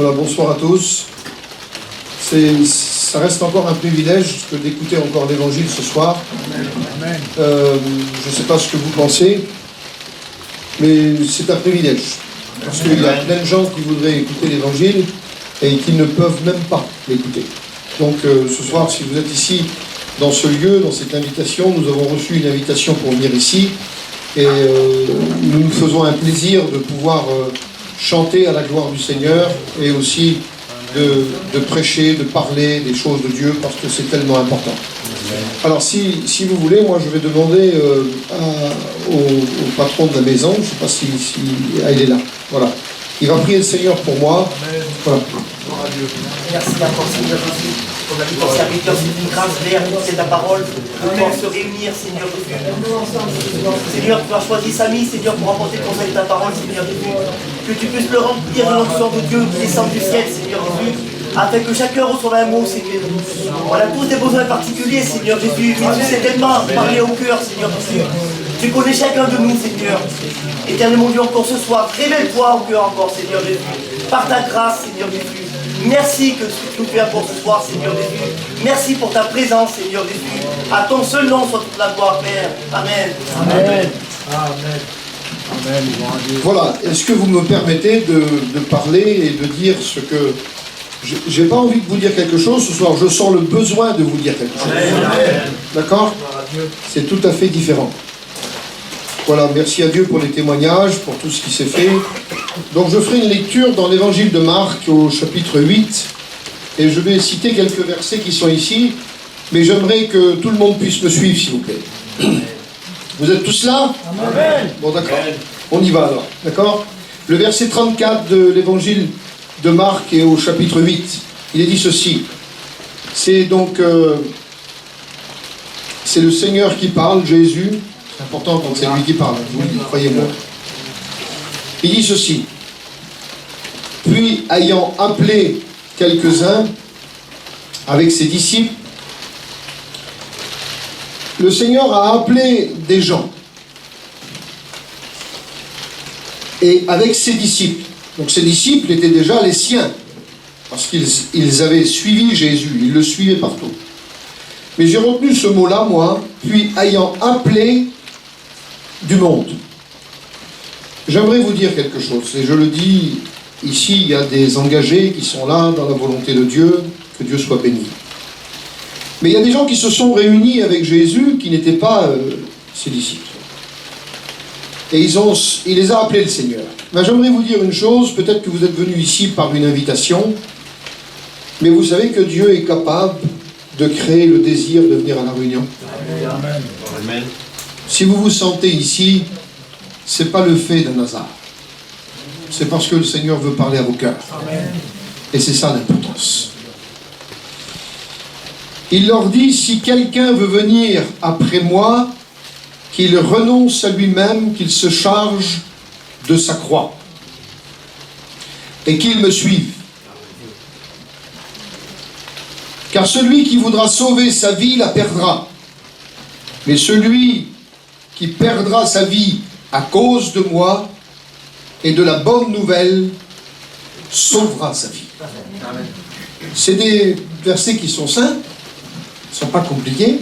Voilà, bonsoir à tous. Ça reste encore un privilège que d'écouter encore l'Évangile ce soir. Je ne sais pas ce que vous pensez, mais c'est un privilège. Parce qu'il y a plein de gens qui voudraient écouter l'Évangile et qui ne peuvent même pas l'écouter. Donc ce soir, si vous êtes ici, dans ce lieu, dans cette invitation, nous avons reçu une invitation pour venir ici. Et nous nous faisons un plaisir de pouvoir chanter à la gloire du Seigneur et aussi de prêcher, de parler des choses de Dieu parce que c'est tellement important. Alors si vous voulez, moi je vais demander au patron de la maison, je ne sais pas si elle est là, voilà. Il va prier le Seigneur pour moi. Voilà. Merci encore Seigneur Jésus. Ton ami, ton serviteur, c'est une grâce réelle, c'est ta parole. Nous pouvons se réunir, Seigneur Jésus. Seigneur, tu as choisi Samy, Seigneur, pour apporter le conseil de ta parole, Seigneur Jésus. Que tu puisses le remplir de l'onction de Dieu qui descend du ciel, Seigneur Jésus. Afin que chacun reçoive un mot, Seigneur. On a tous des besoins particuliers, Seigneur Jésus. Mais tu sais tellement parler au cœur, Seigneur Jésus. Tu connais chacun de nous, Seigneur. Éternel mon Dieu, encore ce soir, révèle-toi au cœur encore, Seigneur Jésus. Par ta grâce, Seigneur Jésus. Merci que ce que tu nous fais pour ce soir, Seigneur Jésus. Merci pour ta présence, Seigneur Jésus. À ton seul nom soit toute la gloire, Père. Amen. Amen. Amen. Amen. Voilà, est-ce que vous me permettez de parler et de dire ce que... J'ai pas envie de vous dire quelque chose ce soir, je sens le besoin de vous dire quelque chose. D'accord ? C'est tout à fait différent. Voilà, merci à Dieu pour les témoignages, pour tout ce qui s'est fait. Donc je ferai une lecture dans l'évangile de Marc au chapitre 8, et je vais citer quelques versets qui sont ici, mais j'aimerais que tout le monde puisse me suivre, s'il vous plaît. Vous êtes tous là ? Amen. Bon, d'accord. On y va alors, d'accord ? Le verset 34 de l'évangile de Marc et au chapitre 8, il est dit ceci. C'est donc... c'est le Seigneur qui parle, Jésus. C'est important quand c'est lui qui parle, vous croyez-moi. Il dit ceci. Puis, ayant appelé quelques-uns avec ses disciples, le Seigneur a appelé des gens. Et avec ses disciples. Donc ces disciples étaient déjà les siens. Parce qu'ils avaient suivi Jésus. Ils le suivaient partout. Mais j'ai retenu ce mot-là, moi. Puis, ayant appelé du monde. J'aimerais vous dire quelque chose, et je le dis ici, il y a des engagés qui sont là dans la volonté de Dieu, que Dieu soit béni. Mais il y a des gens qui se sont réunis avec Jésus qui n'étaient pas ses disciples. Et il les a appelés le Seigneur. Mais j'aimerais vous dire une chose, peut-être que vous êtes venus ici par une invitation, mais vous savez que Dieu est capable de créer le désir de venir à la réunion. Amen. Amen. Si vous vous sentez ici, ce n'est pas le fait d'un hasard. C'est parce que le Seigneur veut parler à vos cœurs. Amen. Et c'est ça l'importance. Il leur dit, si quelqu'un veut venir après moi, qu'il renonce à lui-même, qu'il se charge de sa croix. Et qu'il me suive. Car celui qui voudra sauver sa vie la perdra. Mais celui qui perdra sa vie à cause de moi et de la bonne nouvelle, sauvera sa vie. C'est des versets qui sont simples, ils ne sont pas compliqués,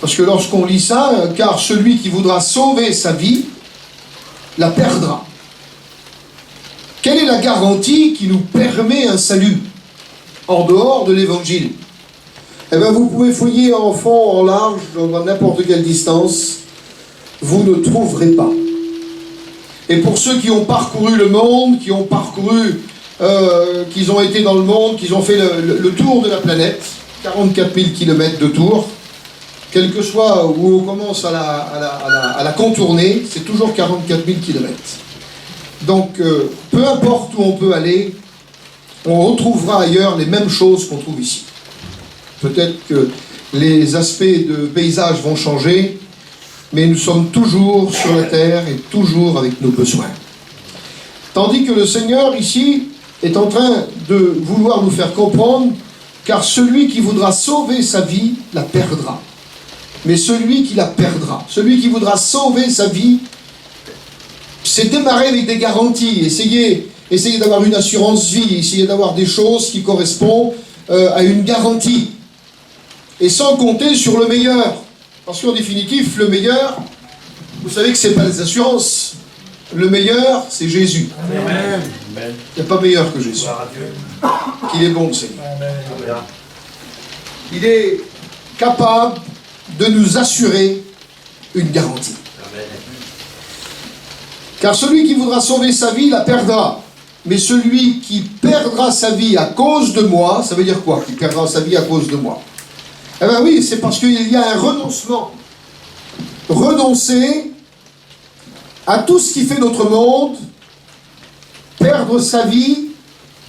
parce que lorsqu'on lit ça, car celui qui voudra sauver sa vie, la perdra. Quelle est la garantie qui nous permet un salut en dehors de l'évangile? Eh bien, vous pouvez fouiller en fond, en large, dans n'importe quelle distance, vous ne trouverez pas. Et pour ceux qui ont parcouru le monde, qui ont parcouru, qu'ils ont été dans le monde, qu'ils ont fait le tour de la planète, 44 000 km de tour, quel que soit où on commence à la contourner, c'est toujours 44 000 km. Donc, peu importe où on peut aller, on retrouvera ailleurs les mêmes choses qu'on trouve ici. Peut-être que les aspects de paysage vont changer, mais nous sommes toujours sur la terre et toujours avec nos besoins. Tandis que le Seigneur, ici, est en train de vouloir nous faire comprendre, car celui qui voudra sauver sa vie, la perdra. Mais celui qui la perdra, celui qui voudra sauver sa vie, c'est démarrer avec des garanties, essayer essayer d'avoir une assurance vie, essayer d'avoir des choses qui correspondent à une garantie. Et sans compter sur le meilleur. Parce qu'en définitive, le meilleur, vous savez que ce n'est pas les assurances. Le meilleur, c'est Jésus. Amen. Il n'y a pas meilleur que Jésus. Qu'il est bon, le Seigneur. Il est capable de nous assurer une garantie. Car celui qui voudra sauver sa vie la perdra. Mais celui qui perdra sa vie à cause de moi, ça veut dire quoi? Qui perdra sa vie à cause de moi? Eh bien oui, c'est parce qu'il y a un renoncement. Renoncer à tout ce qui fait notre monde, perdre sa vie,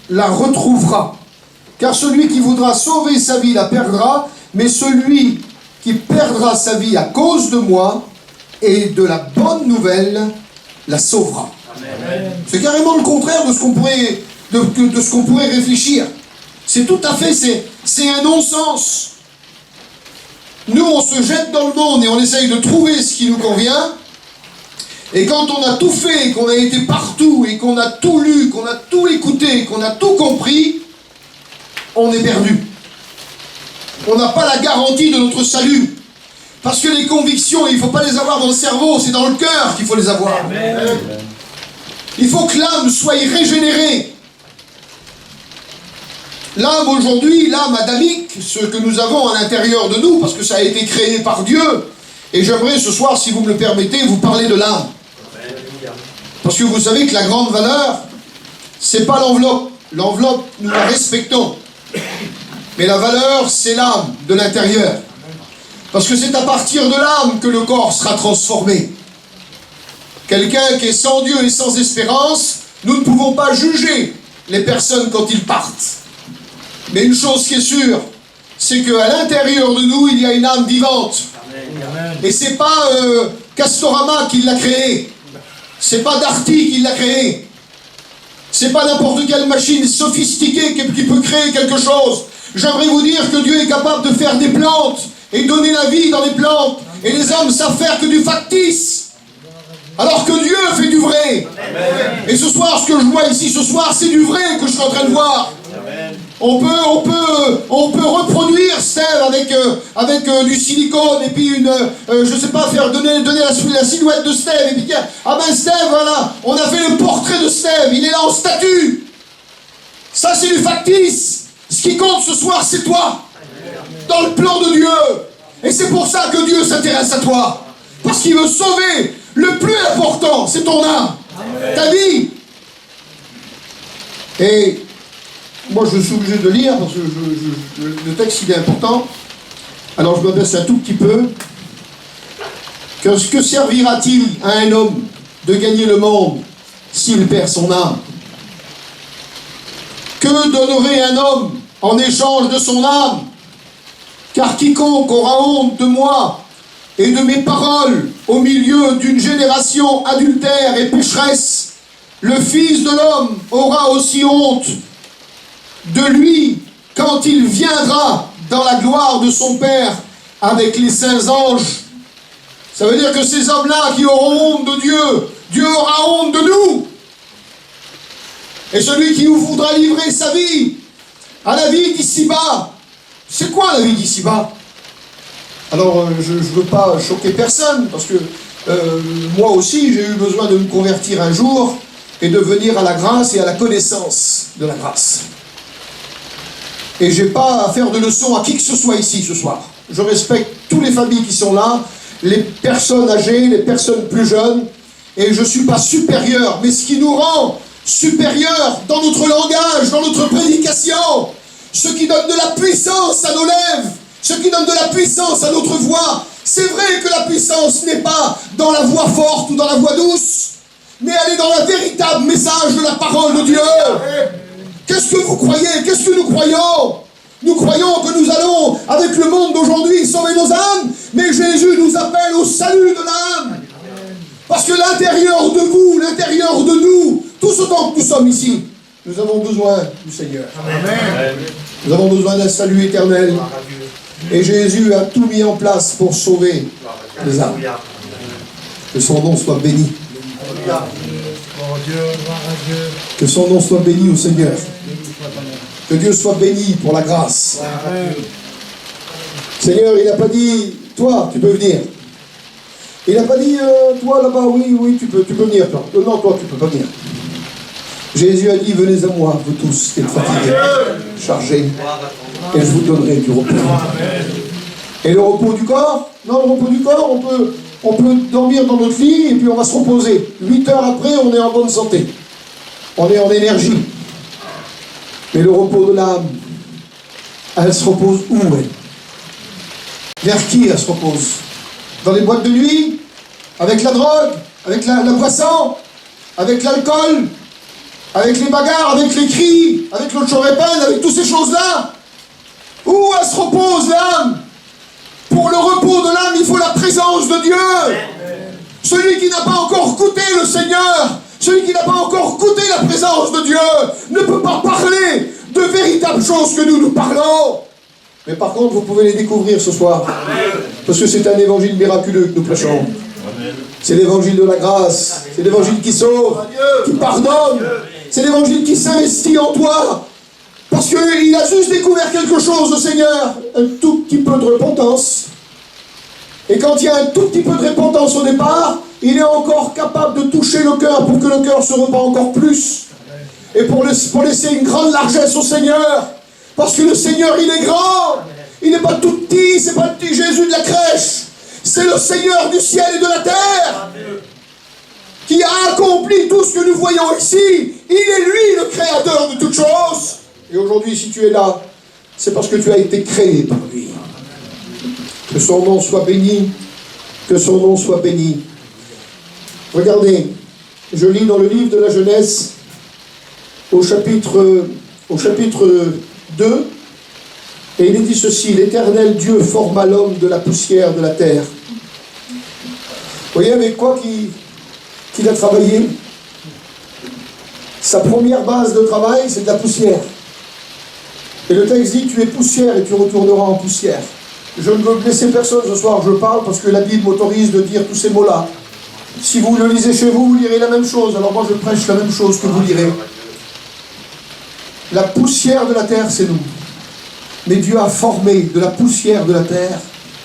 la retrouvera. Car celui qui voudra sauver sa vie la perdra, mais celui qui perdra sa vie à cause de moi et de la bonne nouvelle la sauvera. Amen. C'est carrément le contraire de ce qu'on pourrait, de ce qu'on pourrait réfléchir. C'est tout à fait, c'est un non-sens. Nous, on se jette dans le monde et on essaye de trouver ce qui nous convient. Et quand on a tout fait, qu'on a été partout, et qu'on a tout lu, qu'on a tout écouté, qu'on a tout compris, on est perdu. On n'a pas la garantie de notre salut. Parce que les convictions, il ne faut pas les avoir dans le cerveau, c'est dans le cœur qu'il faut les avoir. Amen. Il faut que l'âme soit régénérée. L'âme aujourd'hui, l'âme adamique, ce que nous avons à l'intérieur de nous, parce que ça a été créé par Dieu, et j'aimerais ce soir, si vous me le permettez, vous parler de l'âme. Parce que vous savez que la grande valeur, c'est pas l'enveloppe. L'enveloppe, nous la respectons. Mais la valeur, c'est l'âme de l'intérieur. Parce que c'est à partir de l'âme que le corps sera transformé. Quelqu'un qui est sans Dieu et sans espérance, nous ne pouvons pas juger les personnes quand ils partent. Mais une chose qui est sûre, c'est qu'à l'intérieur de nous, il y a une âme vivante. Amen. Et c'est pas Castorama qui l'a créé. C'est pas Darty qui l'a créé. C'est pas n'importe quelle machine sophistiquée qui peut créer quelque chose. J'aimerais vous dire que Dieu est capable de faire des plantes et donner la vie dans les plantes. Et les hommes savent faire que du factice. Alors que Dieu fait du vrai. Amen. Et ce soir, ce que je vois ici ce soir, c'est du vrai que je suis en train de voir. Amen. On peut reproduire Steve avec du silicone et puis je sais pas, donner la silhouette de Steve et puis dire, ah ben Steve, voilà, on a fait le portrait de Steve, il est là en statue. Ça c'est du factice. Ce qui compte ce soir, c'est toi. Dans le plan de Dieu. Et c'est pour ça que Dieu s'intéresse à toi. Parce qu'il veut sauver. Le plus important, c'est ton âme. Amen. Ta vie. Et moi, je suis obligé de lire parce que le texte, il est important. Alors, je m'abaisse un tout petit peu. Que servira-t-il à un homme de gagner le monde s'il perd son âme? Que donnerait un homme en échange de son âme? Car quiconque aura honte de moi et de mes paroles au milieu d'une génération adultère et pécheresse, le Fils de l'homme aura aussi honte de lui quand il viendra dans la gloire de son Père avec les saints anges. Ça veut dire que ces hommes-là qui auront honte de Dieu, Dieu aura honte de nous. Et celui qui nous voudra livrer sa vie à la vie d'ici-bas, c'est quoi la vie d'ici-bas? Alors, je ne veux pas choquer personne, parce que moi aussi, j'ai eu besoin de me convertir un jour et de venir à la grâce et à la connaissance de la grâce. Et je n'ai pas à faire de leçon à qui que ce soit ici ce soir. Je respecte toutes les familles qui sont là, les personnes âgées, les personnes plus jeunes, et je ne suis pas supérieur. Mais ce qui nous rend supérieurs dans notre langage, dans notre prédication, ce qui donne de la puissance à nos lèvres, ce qui donne de la puissance à notre voix. C'est vrai que la puissance n'est pas dans la voix forte ou dans la voix douce, mais elle est dans le véritable message de la parole de Dieu. Qu'est-ce que vous croyez? Qu'est-ce que nous croyons? Nous croyons que nous allons, avec le monde d'aujourd'hui, sauver nos âmes, mais Jésus nous appelle au salut de l'âme. Parce que l'intérieur de vous, l'intérieur de nous, tous autant que nous sommes ici, nous avons besoin du Seigneur. Amen. Nous avons besoin d'un salut éternel. Et Jésus a tout mis en place pour sauver les âmes. Que son nom soit béni. Que son nom soit béni au Seigneur. Que Dieu soit béni pour la grâce. Seigneur, il n'a pas dit, toi, tu peux venir. Il n'a pas dit, toi là-bas, oui, tu peux venir. Toi. Non, toi, tu peux pas venir. Jésus a dit, venez à moi, vous tous qui êtes fatigués, chargés, et je vous donnerai du repos. Et le repos du corps? Non, le repos du corps, on peut dormir dans notre lit et puis on va se reposer. 8 heures après, on est en bonne santé. On est en énergie. Mais le repos de l'âme, elle se repose où, elle? Vers qui elle se repose? Dans les boîtes de nuit? Avec la drogue? Avec la boisson? Avec l'alcool? Avec les bagarres? Avec les cris? Avec l'autre peine? Avec toutes ces choses-là? Où elle se repose, l'âme? Pour le repos de l'âme, il faut la présence de Dieu. Celui qui n'a pas encore goûté le Seigneur, celui qui n'a pas encore goûté la présence de Dieu, ne peut pas parler de véritables choses que nous parlons. Mais par contre, vous pouvez les découvrir ce soir. Parce que c'est un évangile miraculeux que nous prêchons. C'est l'évangile de la grâce. C'est l'évangile qui sauve, qui pardonne. C'est l'évangile qui s'investit en toi. Parce qu'il a juste découvert quelque chose, le Seigneur. Un tout petit peu de repentance. Et quand il y a un tout petit peu de repentance au départ, il est encore capable de toucher le cœur pour que le cœur se repent encore plus. Et pour laisser une grande largesse au Seigneur. Parce que le Seigneur, il est grand. Il n'est pas tout petit, c'est pas le petit Jésus de la crèche. C'est le Seigneur du ciel et de la terre. Qui a accompli tout ce que nous voyons ici. Il est lui le créateur de toutes choses. Et aujourd'hui, si tu es là, c'est parce que tu as été créé par lui. Que son nom soit béni. Que son nom soit béni. Regardez, je lis dans le livre de la Genèse, au chapitre 2, et il est dit ceci: l'Éternel Dieu forma l'homme de la poussière de la terre. Vous voyez avec quoi qu'il a travaillé? Sa première base de travail, c'est de la poussière. Et le texte dit, tu es poussière et tu retourneras en poussière. Je ne veux blesser personne ce soir, je parle parce que la Bible m'autorise de dire tous ces mots-là. Si vous le lisez chez vous, vous lirez la même chose. Alors moi je prêche la même chose que vous lirez. La poussière de la terre, c'est nous. Mais Dieu a formé de la poussière de la terre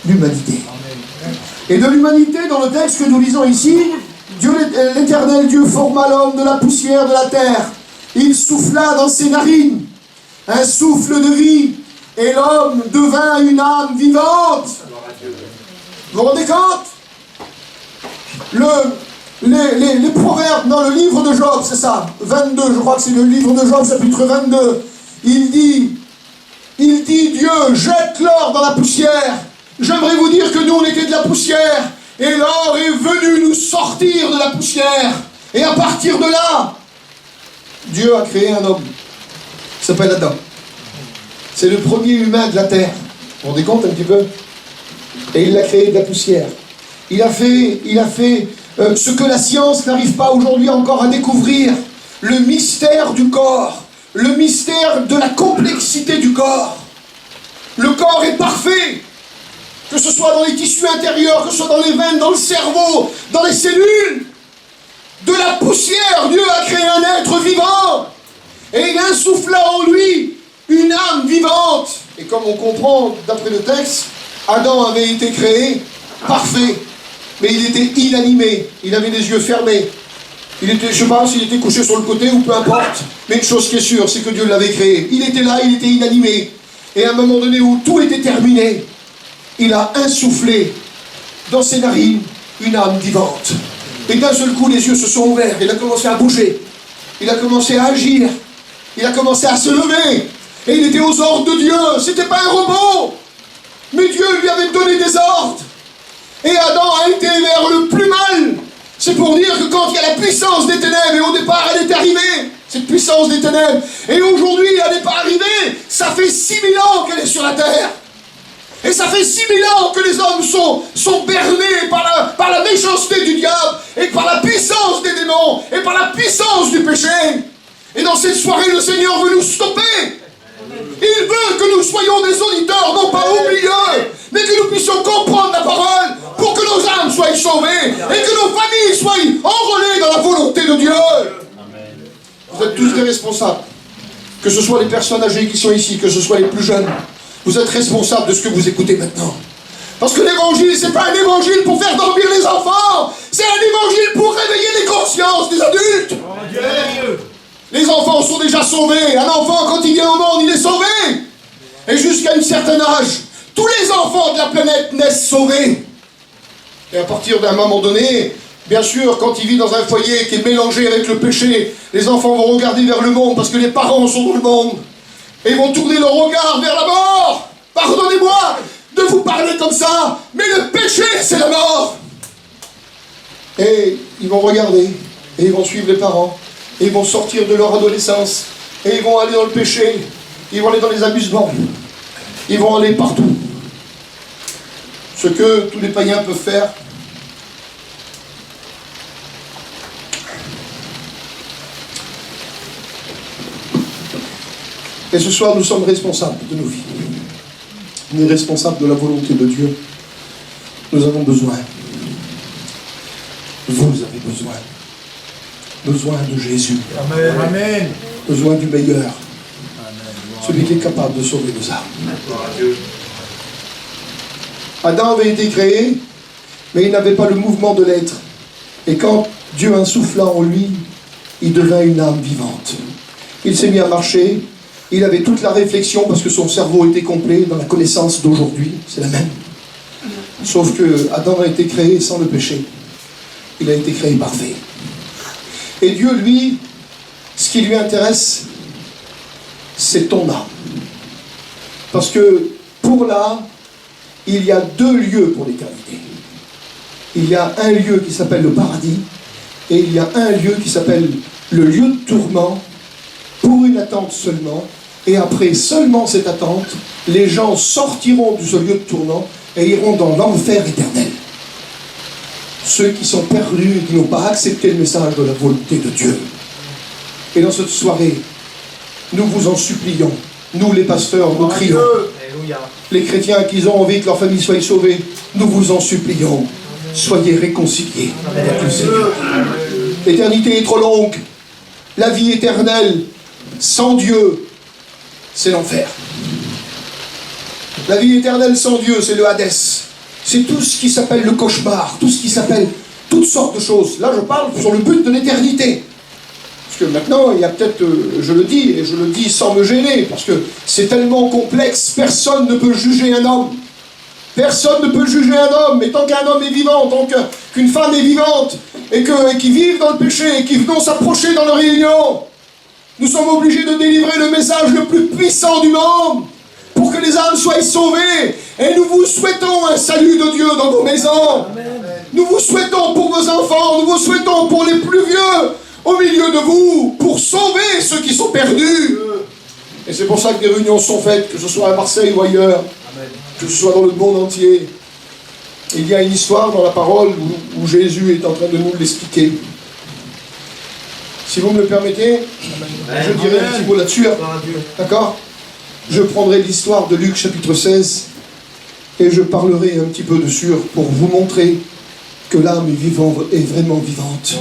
l'humanité. Et de l'humanité, dans le texte que nous lisons ici, l'Éternel Dieu forma l'homme de la poussière de la terre. Il souffla dans ses narines un souffle de vie, et l'homme devint une âme vivante. Vous vous rendez compte? Les proverbes dans le livre de Job, c'est ça, 22, je crois que c'est le livre de Job, chapitre 22. Il dit, Dieu, jette l'or dans la poussière. J'aimerais vous dire que nous, on était de la poussière, et l'or est venu nous sortir de la poussière. Et à partir de là, Dieu a créé un homme. Il s'appelle Adam. C'est le premier humain de la terre. Vous vous rendez compte un petit peu? Et il l'a créé de la poussière. Il a fait ce que la science n'arrive pas aujourd'hui encore à découvrir. Le mystère du corps. Le mystère de la complexité du corps. Le corps est parfait. Que ce soit dans les tissus intérieurs, que ce soit dans les veines, dans le cerveau, dans les cellules. De la poussière, Dieu a créé un être vivant. Et il insuffla en lui une âme vivante. Et comme on comprend d'après le texte, Adam avait été créé parfait. Mais il était inanimé. Il avait les yeux fermés. Je ne sais pas s'il était couché sur le côté ou peu importe. Mais une chose qui est sûre, c'est que Dieu l'avait créé. Il était là, il était inanimé. Et à un moment donné où tout était terminé, il a insufflé dans ses narines une âme vivante. Et d'un seul coup, les yeux se sont ouverts. Il a commencé à bouger. Il a commencé à agir. Il a commencé à se lever. Et il était aux ordres de Dieu. C'était pas un robot. Mais Dieu lui avait donné des ordres. Et Adam a été vers le plus mal. C'est pour dire que quand il y a la puissance des ténèbres, et au départ elle est arrivée, cette puissance des ténèbres, et aujourd'hui elle n'est pas arrivée, ça fait 6000 ans qu'elle est sur la terre. Et ça fait 6000 ans que les hommes sont bernés par la méchanceté du diable, et par la puissance des démons, et par la puissance du péché. Et dans cette soirée, le Seigneur veut nous stopper. Il veut que nous soyons des auditeurs, non pas oublieux, mais que nous puissions comprendre la parole pour que nos âmes soient sauvées et que nos familles soient enrôlées dans la volonté de Dieu. Vous êtes tous des responsables. Que ce soit les personnes âgées qui sont ici, que ce soit les plus jeunes. Vous êtes responsables de ce que vous écoutez maintenant. Parce que l'évangile, c'est pas un évangile pour faire dormir les enfants. C'est un évangile pour réveiller les consciences des adultes. Les enfants sont déjà sauvés. Un enfant, quand il vient au monde, il est sauvé. Et jusqu'à un certain âge, tous les enfants de la planète naissent sauvés. Et à partir d'un moment donné, bien sûr, quand il vit dans un foyer qui est mélangé avec le péché, les enfants vont regarder vers le monde parce que les parents sont dans le monde. Et ils vont tourner leur regard vers la mort. Pardonnez-moi de vous parler comme ça, mais le péché, c'est la mort. Et ils vont regarder, et ils vont suivre les parents, et ils vont sortir de leur adolescence, et ils vont aller dans le péché, ils vont aller dans les amusements, ils vont aller partout. Ce que tous les païens peuvent faire, et ce soir, nous sommes responsables de nos vies. On est responsables de la volonté de Dieu. Nous avons besoin. Vous avez besoin. Besoin de Jésus. Amen. Besoin du meilleur. Amen. Celui qui est capable de sauver nos âmes. Adam avait été créé, mais il n'avait pas le mouvement de l'être. Et quand Dieu insouffla en lui, il devint une âme vivante. Il s'est mis à marcher. Il avait toute la réflexion parce que son cerveau était complet dans la connaissance d'aujourd'hui, c'est la même. Sauf que Adam a été créé sans le péché. Il a été créé parfait. Et Dieu, lui, ce qui lui intéresse, c'est ton âme. Parce que pour l'âme, il y a deux lieux pour l'éternité. Il y a un lieu qui s'appelle le paradis, et il y a un lieu qui s'appelle le lieu de tourment, pour une attente seulement, et après seulement cette attente, les gens sortiront de ce lieu de tourment et iront dans l'enfer éternel. Ceux qui sont perdus et qui n'ont pas accepté le message de la volonté de Dieu. Et dans cette soirée, nous vous en supplions, nous les pasteurs, nous crions. Les chrétiens qui ont envie que leur famille soit sauvée, nous vous en supplions. Soyez réconciliés avec le Seigneur. L'éternité est trop longue. La vie éternelle sans Dieu, c'est l'enfer. La vie éternelle sans Dieu, c'est le Hadès. C'est tout ce qui s'appelle le cauchemar, tout ce qui s'appelle toutes sortes de choses. Là, je parle sur le but de l'éternité. Parce que maintenant, il y a peut-être, je le dis, et je le dis sans me gêner, parce que c'est tellement complexe, personne ne peut juger un homme. Personne ne peut juger un homme, mais tant qu'un homme est vivant, tant qu'une femme est vivante, et qui vivent dans le péché, et qui venons s'approcher dans leur réunion, nous sommes obligés de délivrer le message le plus puissant du monde pour que les âmes soient sauvées. Et nous vous souhaitons un salut de Dieu dans vos maisons. Amen. Nous vous souhaitons pour vos enfants, nous vous souhaitons pour les plus vieux au milieu de vous, pour sauver ceux qui sont perdus. Et c'est pour ça que des réunions sont faites, que ce soit à Marseille ou ailleurs, Amen. Que ce soit dans le monde entier. Il y a une histoire dans la parole où Jésus est en train de nous l'expliquer. Si vous me le permettez, je dirai un petit mot là-dessus. D'accord ? Je prendrai l'histoire de Luc chapitre 16 et je parlerai un petit peu dessus pour vous montrer que l'âme est vraiment vivante.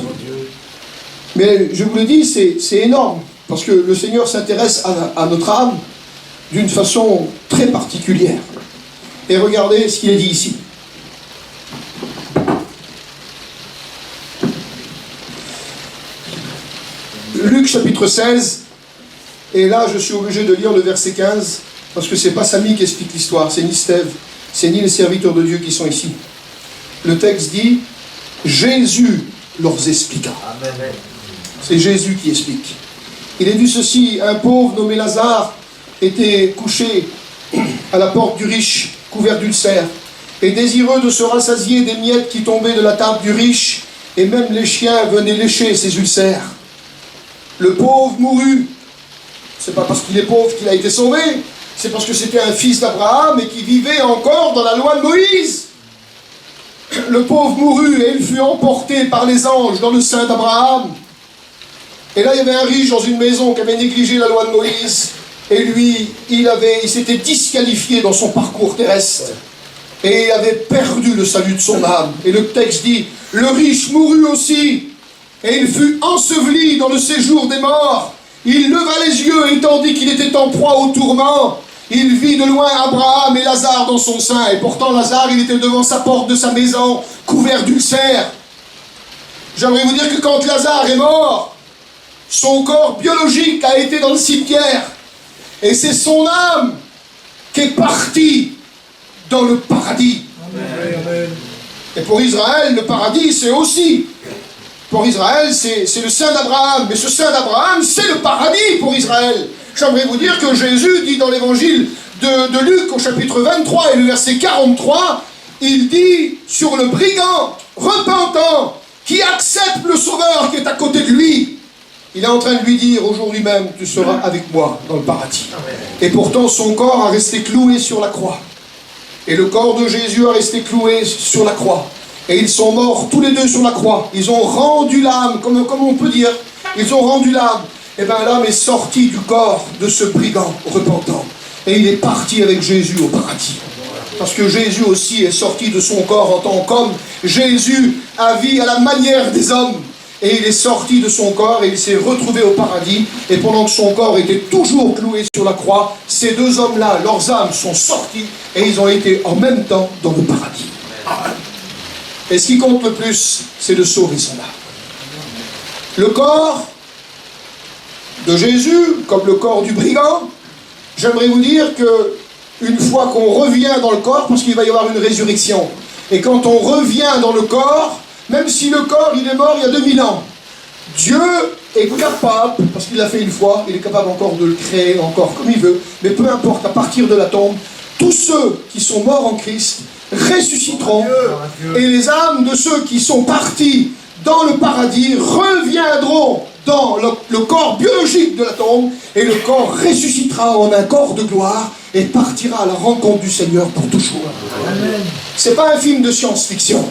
Mais je vous le dis, c'est énorme, parce que le Seigneur s'intéresse à notre âme d'une façon très particulière. Et regardez ce qu'il est dit ici. Luc chapitre 16, et là je suis obligé de lire le verset 15, parce que c'est pas Samy qui explique l'histoire, c'est ni Steve, c'est ni les serviteurs de Dieu qui sont ici. Le texte dit, Jésus leur expliqua. Amen. C'est Jésus qui explique. Il est dit ceci, un pauvre nommé Lazare était couché à la porte du riche, couvert d'ulcères, et désireux de se rassasier des miettes qui tombaient de la table du riche, et même les chiens venaient lécher ses ulcères. Le pauvre mourut. C'est pas parce qu'il est pauvre qu'il a été sauvé, c'est parce que c'était un fils d'Abraham et qui vivait encore dans la loi de Moïse. Le pauvre mourut et il fut emporté par les anges dans le sein d'Abraham. Et là, il y avait un riche dans une maison qui avait négligé la loi de Moïse. Et lui, il s'était disqualifié dans son parcours terrestre. Et il avait perdu le salut de son âme. Et le texte dit, le riche mourut aussi. et il fut enseveli dans le séjour des morts. Il leva les yeux et tandis qu'il était en proie au tourment, il vit de loin Abraham et Lazare dans son sein. Et pourtant Lazare, il était devant sa porte de sa maison, couvert d'ulcères. J'aimerais vous dire que quand Lazare est mort, son corps biologique a été dans le cimetière. Et c'est son âme qui est partie dans le paradis. Amen. Et pour Israël, le paradis, c'est aussi... Pour Israël, c'est le sein d'Abraham. Mais ce sein d'Abraham, c'est le paradis pour Israël. J'aimerais vous dire que Jésus dit dans l'évangile de Luc au chapitre 23 et le verset 43, il dit sur le brigand repentant qui accepte le sauveur qui est à côté de lui. Il est en train de lui dire aujourd'hui même, tu seras avec moi dans le paradis. Et pourtant son corps a resté cloué sur la croix. Et le corps de Jésus a resté cloué sur la croix. Et ils sont morts tous les deux sur la croix. Ils ont rendu l'âme, comme on peut dire. Ils ont rendu l'âme. Et bien l'âme est sortie du corps de ce brigand repentant. Et il est parti avec Jésus au paradis. Parce que Jésus aussi est sorti de son corps en tant qu'homme. Jésus a vécu à la manière des hommes. Et il est sorti de son corps et il s'est retrouvé au paradis. Et pendant que son corps était toujours cloué sur la croix, ces deux hommes-là, leurs âmes sont sorties et ils ont été en même temps dans le paradis. Et ce qui compte le plus, c'est de sauver son âme. Le corps de Jésus, comme le corps du brigand, j'aimerais vous dire que une fois qu'on revient dans le corps, parce qu'il va y avoir une résurrection, et quand on revient dans le corps, même si le corps il est mort il y a 2000 ans, Dieu est capable, parce qu'il l'a fait une fois, il est capable encore de le créer encore comme il veut, mais peu importe, à partir de la tombe, tous ceux qui sont morts en Christ ressusciteront, et les âmes de ceux qui sont partis dans le paradis reviendront dans le corps biologique de la tombe, et le corps ressuscitera en un corps de gloire et partira à la rencontre du Seigneur pour toujours. C'est pas un film de science-fiction.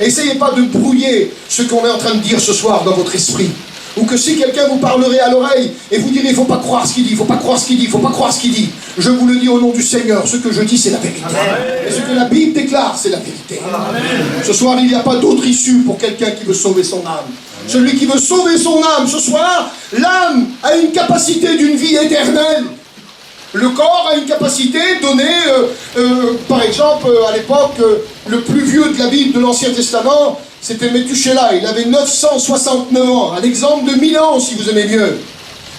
Essayez pas de brouiller ce qu'on est en train de dire ce soir dans votre esprit. Ou que si quelqu'un vous parlerait à l'oreille et vous direz il ne faut pas croire ce qu'il dit, il ne faut pas croire ce qu'il dit, il ne faut pas croire ce qu'il dit. Je vous le dis au nom du Seigneur, ce que je dis c'est la vérité. Et ce que la Bible déclare c'est la vérité. Ce soir il n'y a pas d'autre issue pour quelqu'un qui veut sauver son âme. Celui qui veut sauver son âme, ce soir, l'âme a une capacité d'une vie éternelle. Le corps a une capacité donnée, par exemple, à l'époque, le plus vieux de la Bible de l'Ancien Testament, c'était Métuchéla, il avait 969 ans, un exemple de 1000 ans si vous aimez mieux.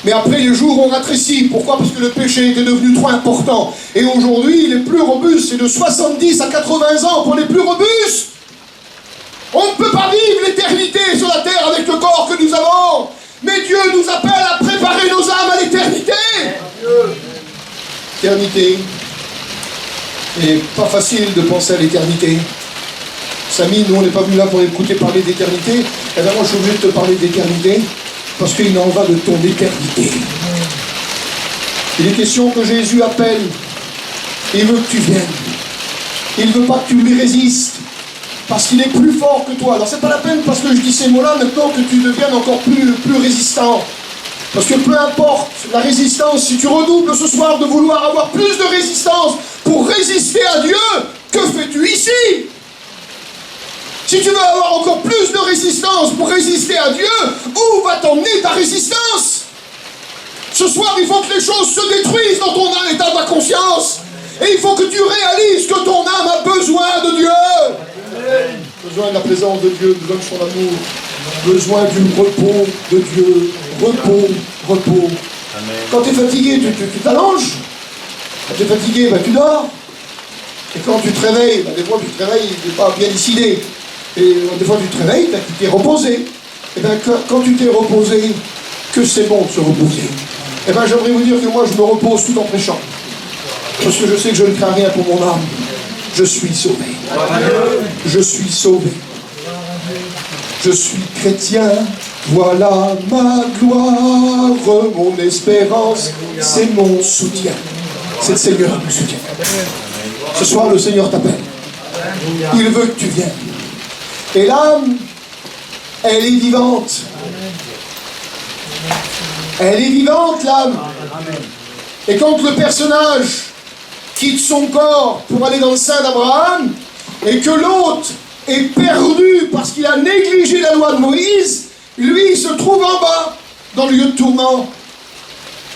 Mais après les jours ont rétréci, pourquoi? Parce que le péché était devenu trop important. Et aujourd'hui, les plus robustes, c'est de 70 à 80 ans pour les plus robustes. On ne peut pas vivre l'éternité sur la terre avec le corps que nous avons. Mais Dieu nous appelle à préparer nos âmes à l'éternité. L'éternité. Et pas facile de penser à l'éternité. Samy, nous on n'est pas venu là pour écouter parler d'éternité. Et bien moi je suis obligé de te parler d'éternité parce qu'il en va de ton éternité. Il est question que Jésus appelle. Il veut que tu viennes. Il ne veut pas que tu lui résistes. Parce qu'il est plus fort que toi. Alors c'est pas la peine parce que je dis ces mots-là maintenant que tu deviennes encore plus résistant. Parce que peu importe la résistance, si tu redoubles ce soir de vouloir avoir plus de résistance pour résister à Dieu, que fais-tu ici? Si tu veux avoir encore plus de résistance pour résister à Dieu, où va t'emmener ta résistance? Ce soir, il faut que les choses se détruisent dans ton état de la conscience. Et il faut que tu réalises que ton âme a besoin de Dieu. Besoin de la présence de Dieu, besoin de son amour, besoin du repos de Dieu. Repos, repos. Amen. Quand tu es fatigué, tu t'allonges. Quand tu es fatigué, tu dors. Et quand tu te réveilles, des fois tu te réveilles, tu n'es pas bien décidé. Et des fois tu te réveilles, tu t'es reposé. Et bien quand tu t'es reposé, que c'est bon de se reposer. Et bien j'aimerais vous dire que moi je me repose tout en prêchant. Parce que je sais que je ne crains rien pour mon âme. Je suis sauvé. Je suis sauvé. Je suis chrétien. Voilà ma gloire, mon espérance, c'est mon soutien. C'est le Seigneur qui me soutient. Ce soir, le Seigneur t'appelle. Il veut que tu viennes. Et l'âme, elle est vivante. Elle est vivante, l'âme. Et quand le personnage quitte son corps pour aller dans le sein d'Abraham, et que l'autre est perdu parce qu'il a négligé la loi de Moïse, lui, il se trouve en bas, dans le lieu de tourment.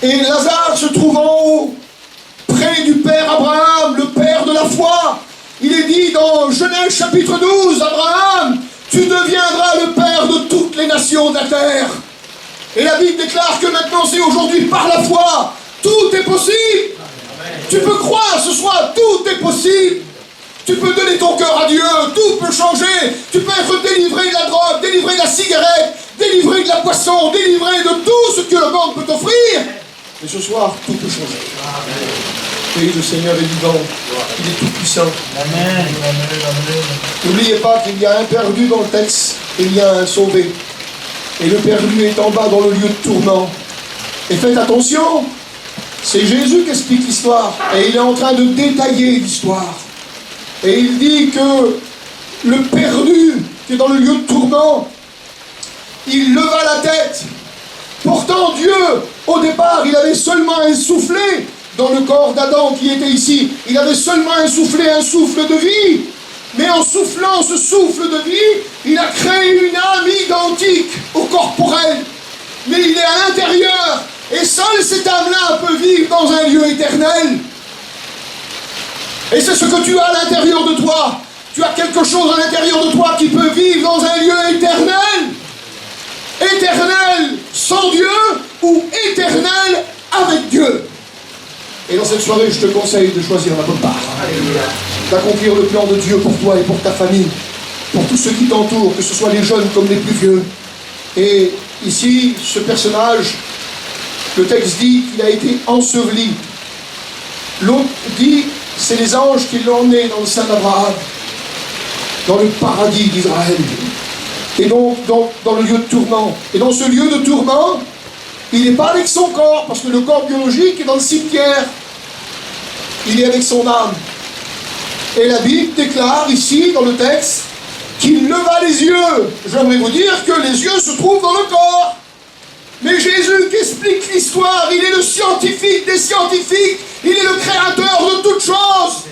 Et Lazare se trouve en haut, près du Père Abraham, le Père de la foi. Il est dit dans Genèse chapitre 12, Abraham, tu deviendras le Père de toutes les nations de la terre. Et la Bible déclare que maintenant, c'est aujourd'hui par la foi, tout est possible. Tu peux croire ce soir, tout est possible. Tu peux donner ton cœur à Dieu, tout peut changer. Tu peux être délivré de la drogue, délivré de la cigarette, délivré de la poisson, délivré de tout ce que le monde peut t'offrir. Et ce soir, tout peut changer. Et le Seigneur est vivant, il est tout puissant. Amen. N'oubliez pas qu'il y a un perdu dans le texte, et il y a un sauvé. Et le perdu est en bas dans le lieu de tourment. Et faites attention, c'est Jésus qui explique l'histoire. Et il est en train de détailler l'histoire. Et il dit que le perdu qui est dans le lieu de tourment, il leva la tête. Pourtant Dieu, au départ, il avait seulement insufflé dans le corps d'Adam qui était ici. Il avait seulement insufflé un souffle de vie. Mais en soufflant ce souffle de vie, il a créé une âme identique au corporel. Mais il est à l'intérieur. Et seule cette âme-là peut vivre dans un lieu éternel. Et c'est ce que tu as à l'intérieur de toi. Tu as quelque chose à l'intérieur de toi qui peut vivre dans un lieu éternel. Éternel sans Dieu ou éternel avec Dieu. Et dans cette soirée, je te conseille de choisir la bonne part. D'accomplir le plan de Dieu pour toi et pour ta famille, pour tous ceux qui t'entourent, que ce soit les jeunes comme les plus vieux. Et ici, ce personnage, le texte dit qu'il a été enseveli. L'autre dit, c'est les anges qui l'ont emmené dans le sein d'Abraham, dans le paradis d'Israël. Et donc, dans le lieu de tourment. Et dans ce lieu de tourment, il n'est pas avec son corps, parce que le corps biologique est dans le cimetière. Il est avec son âme. Et la Bible déclare ici, dans le texte, qu'il leva les yeux. J'aimerais vous dire que les yeux se trouvent dans le corps. Mais Jésus qui explique l'histoire, il est le scientifique des scientifiques, il est le créateur de toutes choses.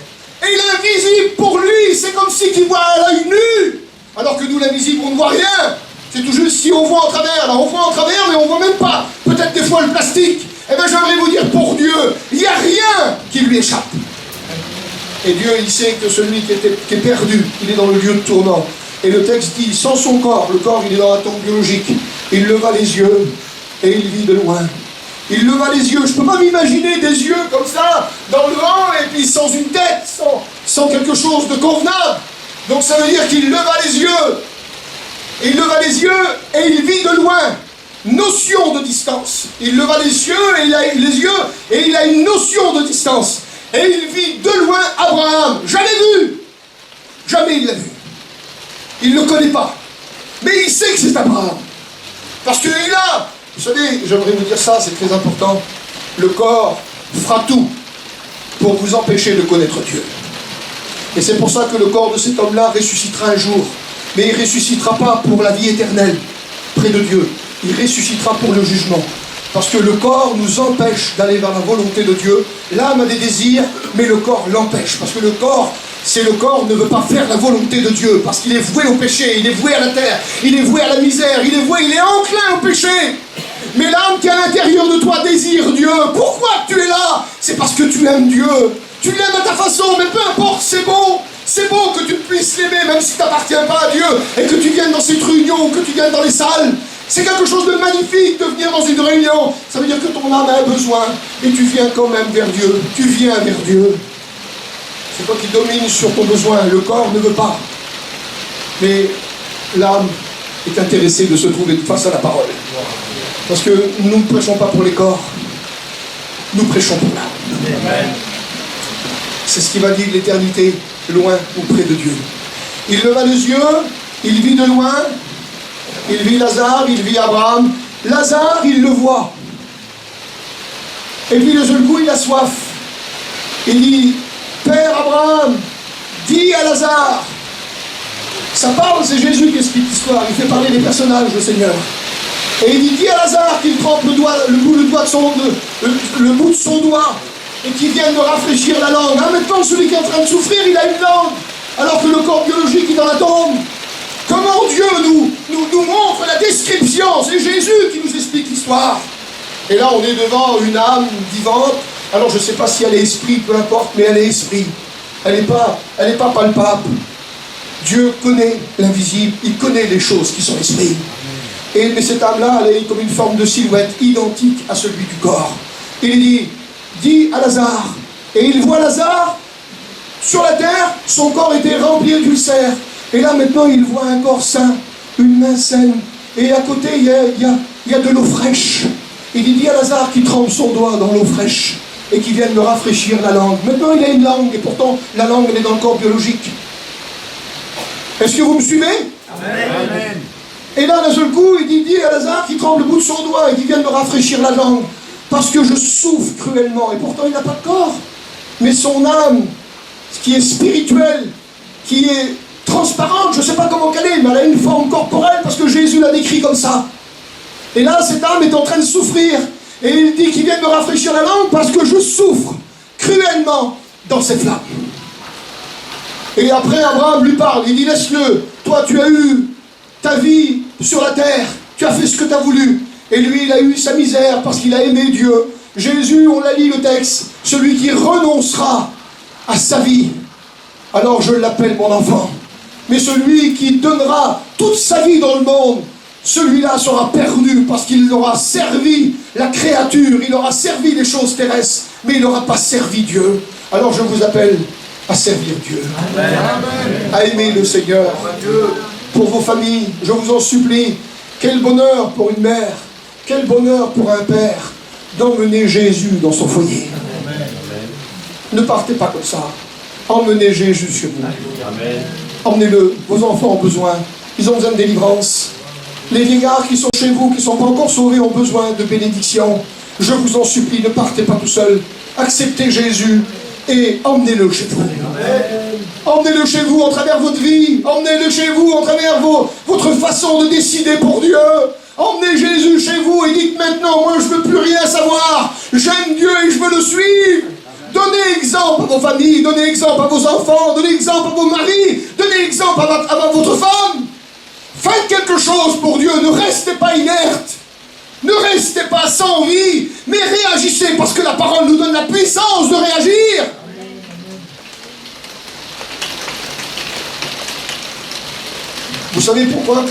Et il est invisible pour lui, c'est comme si qu'il voit à l'œil nu. Alors que nous, l'invisible, on ne voit rien. C'est tout juste si on voit en travers. Là, on voit en travers, mais on ne voit même pas. Peut-être des fois le plastique. Eh bien, j'aimerais vous dire, pour Dieu, il n'y a rien qui lui échappe. Et Dieu, il sait que celui qui est perdu, il est dans le lieu de tourment. Et le texte dit, sans son corps, le corps, il est dans la tombe biologique. Il leva les yeux et il vit de loin. Il leva les yeux. Je ne peux pas m'imaginer des yeux comme ça, dans le vent, et puis sans une tête, sans quelque chose de convenable. Donc ça veut dire qu'il leva les yeux. Il leva les yeux et il vit de loin. Notion de distance. Il leva les yeux et il a les yeux et il a une notion de distance. Et il vit de loin Abraham. Jamais vu. Jamais il l'a vu. Il ne le connaît pas. Mais il sait que c'est Abraham. Parce qu'il a, vous savez, j'aimerais vous dire ça, c'est très important. Le corps fera tout pour vous empêcher de connaître Dieu. Et c'est pour ça que le corps de cet homme-là ressuscitera un jour. Mais il ne ressuscitera pas pour la vie éternelle, près de Dieu. Il ressuscitera pour le jugement. Parce que le corps nous empêche d'aller vers la volonté de Dieu. L'âme a des désirs, mais le corps l'empêche. Parce que le corps ne veut pas faire la volonté de Dieu. Parce qu'il est voué au péché, il est voué à la terre, il est voué à la misère, il est enclin au péché. Mais l'âme qui est à l'intérieur de toi désire Dieu. Pourquoi tu es là? C'est parce que tu aimes Dieu. Tu l'aimes à ta façon, mais peu importe, c'est bon. C'est bon que tu puisses l'aimer, même si tu n'appartiens pas à Dieu, et que tu viennes dans cette réunion, ou que tu viennes dans les salles. C'est quelque chose de magnifique de venir dans une réunion. Ça veut dire que ton âme a un besoin, et tu viens quand même vers Dieu. Tu viens vers Dieu. C'est toi qui domines sur ton besoin. Le corps ne veut pas. Mais l'âme est intéressée de se trouver face à la parole. Parce que nous ne prêchons pas pour les corps. Nous prêchons pour l'âme. C'est ce qui va dire l'éternité, loin ou près de Dieu. Il leva les yeux, il vit de loin, il vit Lazare, il vit Abraham. Lazare, il le voit. Et puis le seul coup, il a soif. Il dit, Père Abraham, dis à Lazare. Ça parle, c'est Jésus qui explique l'histoire. Il fait parler les personnages, le Seigneur. Et il dit, dis à Lazare qu'il trempe le bout de son doigt. Et qui viennent de rafraîchir la langue. Maintenant, celui qui est en train de souffrir, il a une langue. Alors que le corps biologique est dans la tombe. Comment Dieu nous montre la description. C'est Jésus qui nous explique l'histoire. Et là, on est devant une âme vivante. Alors, je ne sais pas si elle est esprit, peu importe, mais elle est esprit. Elle n'est pas palpable. Dieu connaît l'invisible, il connaît les choses qui sont esprit. Mais cette âme-là, elle est comme une forme de silhouette identique à celui du corps. Il dit, dis à Lazare. Et il voit Lazare sur la terre, son corps était rempli d'ulcères. Et là, maintenant, il voit un corps sain, une main saine. Et à côté, il y a de l'eau fraîche. Il dit à Lazare qui trempe son doigt dans l'eau fraîche et qui vienne me rafraîchir la langue. Maintenant, il a une langue, et pourtant, la langue, elle est dans le corps biologique. Est-ce que vous me suivez? Amen. Et là, d'un seul coup, il dit à Lazare qui tremble le bout de son doigt et qui vienne me rafraîchir la langue. Parce que je souffre cruellement. Et pourtant, il n'a pas de corps. Mais son âme, qui est spirituelle, qui est transparente, je ne sais pas comment qu'elle est, mais elle a une forme corporelle parce que Jésus l'a décrit comme ça. Et là, cette âme est en train de souffrir. Et il dit qu'il vienne me rafraîchir la langue parce que je souffre cruellement dans cette flamme. Et après, Abraham lui parle. Il dit, laisse-le. Toi, tu as eu ta vie sur la terre. Tu as fait ce que tu as voulu. Et lui, il a eu sa misère parce qu'il a aimé Dieu. Jésus, on l'a lu le texte, celui qui renoncera à sa vie. Alors je l'appelle mon enfant. Mais celui qui donnera toute sa vie dans le monde, celui-là sera perdu parce qu'il aura servi la créature, il aura servi les choses terrestres, mais il n'aura pas servi Dieu. Alors je vous appelle à servir Dieu. Amen. À aimer le Seigneur. Pour vos familles, je vous en supplie, quel bonheur pour une mère, quel bonheur pour un père d'emmener Jésus dans son foyer. Amen. Ne partez pas comme ça. Emmenez Jésus chez vous. Amen. Emmenez-le. Vos enfants ont besoin. Ils ont besoin de délivrance. Les vieillards qui sont chez vous, qui ne sont pas encore sauvés, ont besoin de bénédiction. Je vous en supplie, ne partez pas tout seul. Acceptez Jésus et emmenez-le chez vous. Emmenez-le chez vous en travers votre vie. Emmenez-le chez vous en travers votre façon de décider pour Dieu. Emmenez Jésus chez vous et dites maintenant, moi je ne veux plus rien savoir. J'aime Dieu et je veux le suivre. Donnez exemple à vos familles, donnez exemple à vos enfants, donnez exemple à vos maris, donnez exemple à votre femme. Faites quelque chose pour Dieu, ne restez pas inerte. Ne restez pas sans vie, mais réagissez parce que la parole nous donne la puissance de réagir. Vous savez pourquoi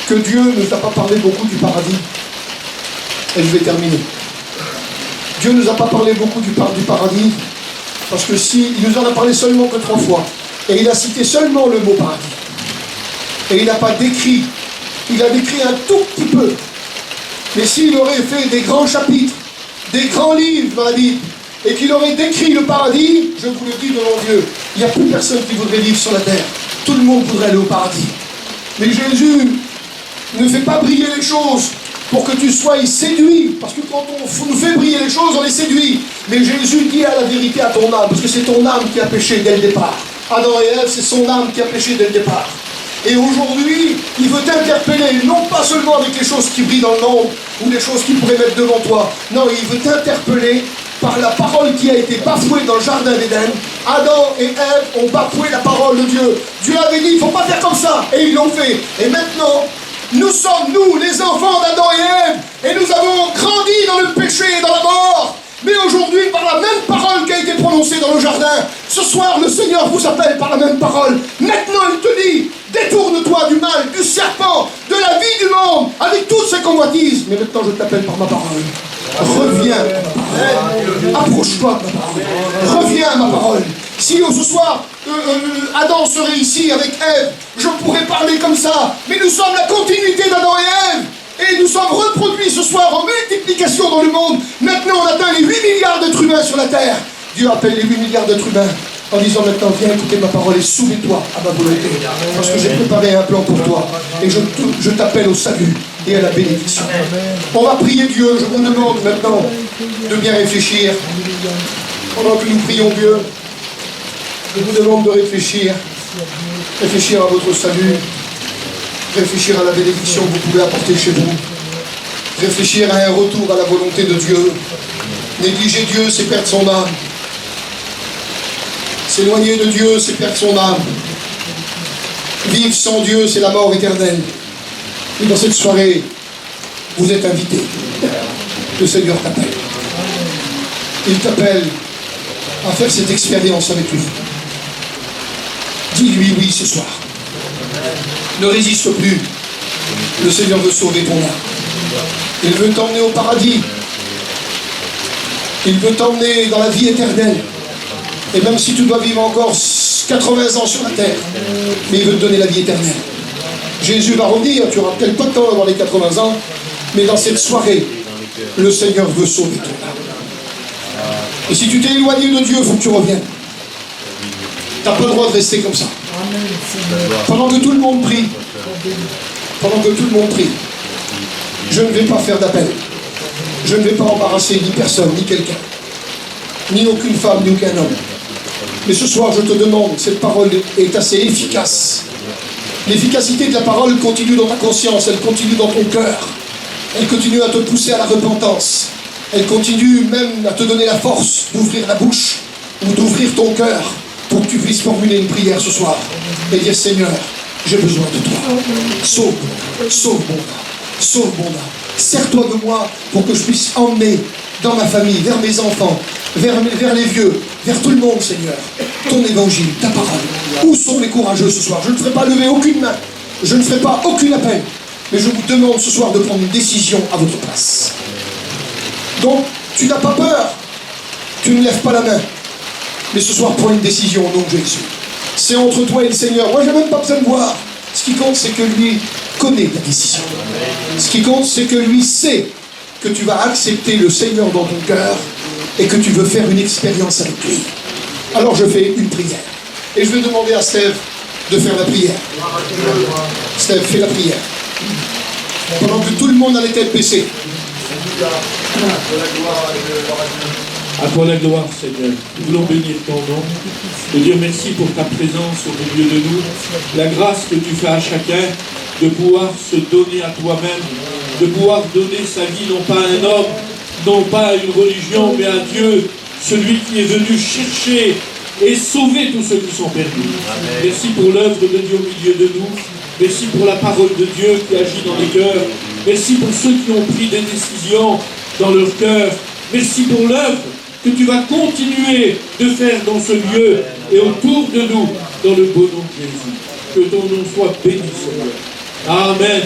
que Dieu ne nous a pas parlé beaucoup du paradis? Et je vais terminer. Dieu ne nous a pas parlé beaucoup du paradis, parce que il nous en a parlé seulement que 3 fois. Et il a cité seulement le mot paradis. Et il n'a pas décrit. Il a décrit un tout petit peu. Mais s'il aurait fait des grands chapitres, des grands livres dans la Bible, et qu'il aurait décrit le paradis, je vous le dis devant Dieu, il n'y a plus personne qui voudrait vivre sur la terre. Tout le monde voudrait aller au paradis. Mais Jésus ne fait pas briller les choses pour que tu sois séduit. Parce que quand on nous fait briller les choses, on est séduit. Mais Jésus dit à la vérité à ton âme, parce que c'est ton âme qui a péché dès le départ. Adam et Ève, c'est son âme qui a péché dès le départ. Et aujourd'hui, il veut t'interpeller, non pas seulement avec les choses qui brillent dans le monde, ou les choses qu'il pourrait mettre devant toi. Non, il veut t'interpeller par la parole qui a été bafouée dans le jardin d'Éden. Adam et Ève ont bafoué la parole de Dieu. Dieu avait dit, il ne faut pas faire comme ça. Et ils l'ont fait. Et maintenant, nous sommes, nous, les enfants d'Adam et Ève. Et nous avons grandi dans le péché et dans la mort. Mais aujourd'hui, par la même parole qui a été prononcée dans le jardin, ce soir, le Seigneur vous appelle par la même parole. Maintenant, il te dit, détourne-toi du mal, du serpent, de la vie du monde, avec toutes ses convoitises. Mais maintenant, je t'appelle par ma parole. Reviens à ma parole. Approche-toi de ma parole. Reviens à ma parole. Si ce soir, Adam serait ici avec Ève, je pourrais parler comme ça. Mais nous sommes la continuité d'Adam et Ève. Et nous sommes reproduits ce soir en multiplication dans le monde. Maintenant, on atteint les 8 milliards d'êtres humains sur la terre. Dieu appelle les 8 milliards d'êtres humains en disant maintenant, viens écouter ma parole et soumets-toi à ma volonté. Parce que j'ai préparé un plan pour toi. Et je t'appelle au salut et à la bénédiction. On va prier Dieu. Je vous demande maintenant de bien réfléchir. Pendant que nous prions Dieu, je vous demande de réfléchir. Réfléchir à votre salut. Réfléchir à la bénédiction que vous pouvez apporter chez vous. Réfléchir à un retour à la volonté de Dieu. Négliger Dieu, c'est perdre son âme. S'éloigner de Dieu, c'est perdre son âme. Vivre sans Dieu, c'est la mort éternelle. Et dans cette soirée, vous êtes invités. Le Seigneur t'appelle. Il t'appelle à faire cette expérience avec lui. Dis-lui oui ce soir. Ne résiste plus. Le Seigneur veut sauver ton âme. Il veut t'emmener au paradis. Il veut t'emmener dans la vie éternelle. Et même si tu dois vivre encore 80 ans sur la terre, mais il veut te donner la vie éternelle. Jésus va revenir, tu n'auras peut-être pas de temps d'avoir les 80 ans, mais dans cette soirée, le Seigneur veut sauver ton âme. Et si tu t'es éloigné de Dieu, il faut que tu reviennes. Tu n'as pas le droit de rester comme ça. Pendant que tout le monde prie, je ne vais pas faire d'appel. Je ne vais pas embarrasser ni personne, ni quelqu'un, ni aucune femme, ni aucun homme. Mais ce soir, je te demande, cette parole est assez efficace. L'efficacité de la parole continue dans ta conscience, elle continue dans ton cœur. Elle continue à te pousser à la repentance. Elle continue même à te donner la force d'ouvrir la bouche ou d'ouvrir ton cœur pour que tu puisses formuler une prière ce soir et dire Seigneur, j'ai besoin de toi. Sauve mon âme, sauve mon âme. Sers-toi de moi pour que je puisse emmener dans ma famille, vers mes enfants, vers les vieux, vers tout le monde, Seigneur, ton évangile, ta parole. Où sont les courageux ce soir? Je ne ferai pas lever aucune main, je ne ferai pas aucun appel, mais je vous demande ce soir de prendre une décision à votre place. Donc, tu n'as pas peur, tu ne lèves pas la main, mais ce soir, prends une décision au nom de Jésus. C'est entre toi et le Seigneur. Moi, je n'ai même pas besoin de voir. Ce qui compte, c'est que lui connaît ta décision. Ce qui compte, c'est que lui sait que tu vas accepter le Seigneur dans ton cœur et que tu veux faire une expérience avec lui. Alors je fais une prière. Et je vais demander à Steve de faire la prière. Steve, fais la prière. Pendant que tout le monde a les têtes baissées. À toi la gloire, Seigneur. Nous voulons bénir ton nom. Te dire merci pour ta présence au milieu de nous. La grâce que tu fais à chacun de pouvoir se donner à toi-même, de pouvoir donner sa vie non pas à un homme, non pas à une religion, mais à Dieu, celui qui est venu chercher et sauver tous ceux qui sont perdus. Amen. Merci pour l'œuvre de Dieu au milieu de nous. Merci pour la parole de Dieu qui agit dans les cœurs. Merci pour ceux qui ont pris des décisions dans leur cœur. Merci pour l'œuvre que tu vas continuer de faire dans ce lieu et autour de nous, dans le beau nom de Jésus. Que ton nom soit béni, Seigneur. Amen.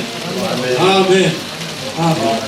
Amen. Amen. Amen.